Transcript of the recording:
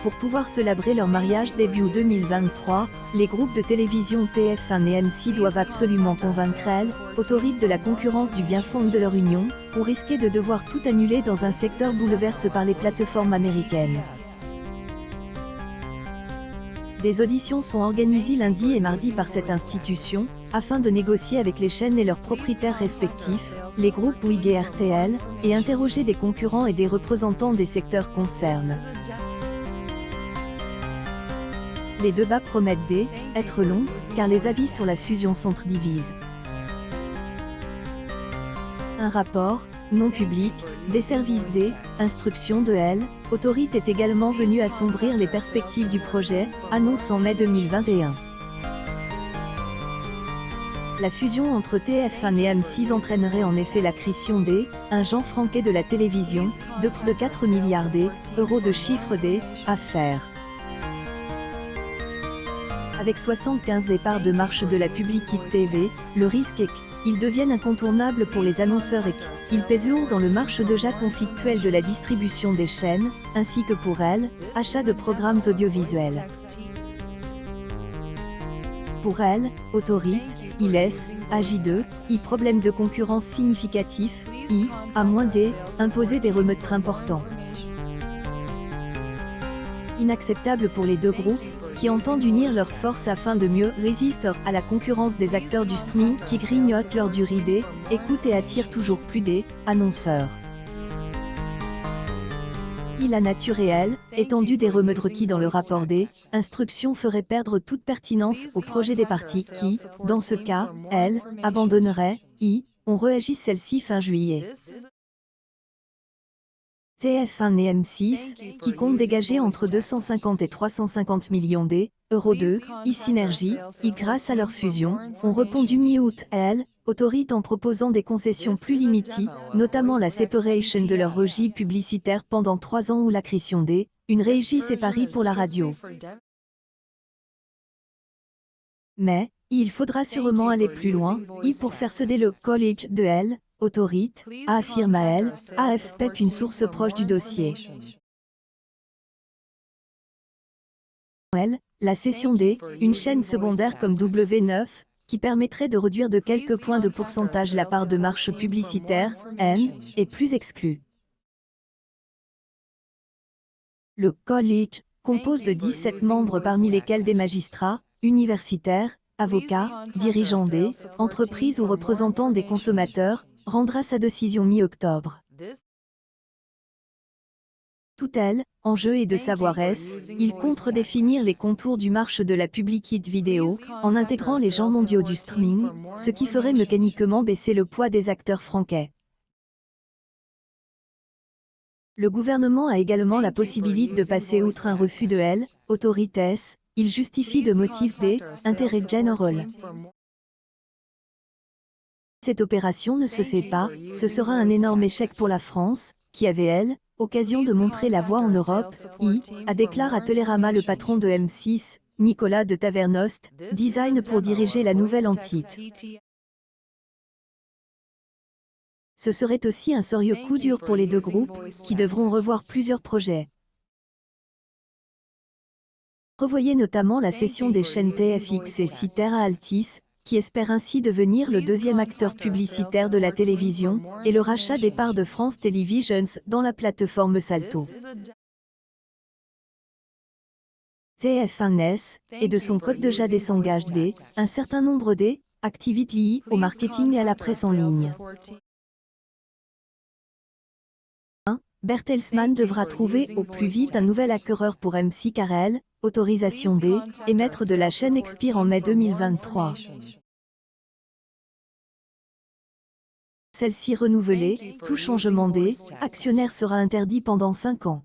Pour pouvoir célébrer leur mariage début 2023, les groupes de télévision TF1 et M6 doivent absolument convaincre elle, autorité de la concurrence du bien fondé de leur union, ou risquer de devoir tout annuler dans un secteur bouleversé par les plateformes américaines. Des auditions sont organisées lundi et mardi par cette institution, afin de négocier avec les chaînes et leurs propriétaires respectifs, les groupes Bouygues et RTL, et interroger des concurrents et des représentants des secteurs concernés. Les débats promettent d'être longs, car les avis sur la fusion sont divisés. Un rapport, non public, des services d'instruction de l'autorité est également venu assombrir les perspectives du projet, annonce en mai 2021. La fusion entre TF1 et M6 entraînerait en effet la création d'un Jean Franquet de la télévision, de près de 4 milliards d'euros de chiffre d'affaires. Avec 75 parts de marche de la Publicité TV, le risque est qu'ils deviennent incontournables pour les annonceurs et qu'ils pèsent lourd dans le marché déjà conflictuel de la distribution des chaînes, ainsi que pour achat de programmes audiovisuels. Pour autorité, il agit problème de concurrence significatif, à moins imposer des remontées importants. Inacceptable pour les deux groupes, qui entendent unir leurs forces afin de mieux résister à la concurrence des acteurs du streaming qui grignotent leur durée d'écoute et attirent toujours plus d'annonceurs. La nature réelle, étendue des remèdes requis dans le rapport d'instruction ferait perdre toute pertinence au projet des parties qui, dans ce cas, abandonneraient, on réagit celle-ci fin juillet. TF1 et M6, qui comptent dégager entre 250 et 350 millions d'euros de synergie, grâce à leur fusion, ont répondu mi-août autorité en proposant des concessions plus limitées, notamment la séparation de leur régie publicitaire pendant 3 ans ou la création d'une régie séparée pour la radio. Mais, il faudra sûrement aller plus loin, pour faire céder le collège de autorité, affirme AFP une source proche du dossier. La cession d'une chaîne secondaire comme W9, qui permettrait de réduire de quelques points de pourcentage la part de marche publicitaire, est plus exclue. Le collège compose de 17 membres parmi lesquels des magistrats, universitaires, avocats, dirigeants entreprises ou représentants des consommateurs, rendra sa décision mi-octobre. Tout enjeu est de savoir il compte définir les contours du marché de la publicité vidéo, en intégrant les géants mondiaux du streaming, ce qui ferait mécaniquement baisser le poids des acteurs franquais. Le gouvernement a également la possibilité de passer outre un refus de autorités, il justifie de motifs d'intérêt général. Cette opération ne se fait pas, ce sera un énorme échec pour la France, qui avait, occasion de montrer la voie en Europe, a déclaré à Télérama le patron de M6, Nicolas de Tavernost, design pour diriger la nouvelle entité. Ce serait aussi un sérieux coup dur pour les deux groupes, qui devront revoir plusieurs projets. Revoyez notamment la cession des chaînes TFX et Citter à Altice, qui espère ainsi devenir le deuxième acteur publicitaire de la télévision, et le rachat des parts de France Televisions dans la plateforme Salto. TF1 et de son côté déjà désengage un certain nombre d'activités liées au marketing et à la presse en ligne. Bertelsmann devra trouver au plus vite un nouvel acquéreur pour M6 car autorisation émettre de la chaîne expire en mai 2023. Celle-ci renouvelée, tout changement actionnaire sera interdit pendant 5 ans.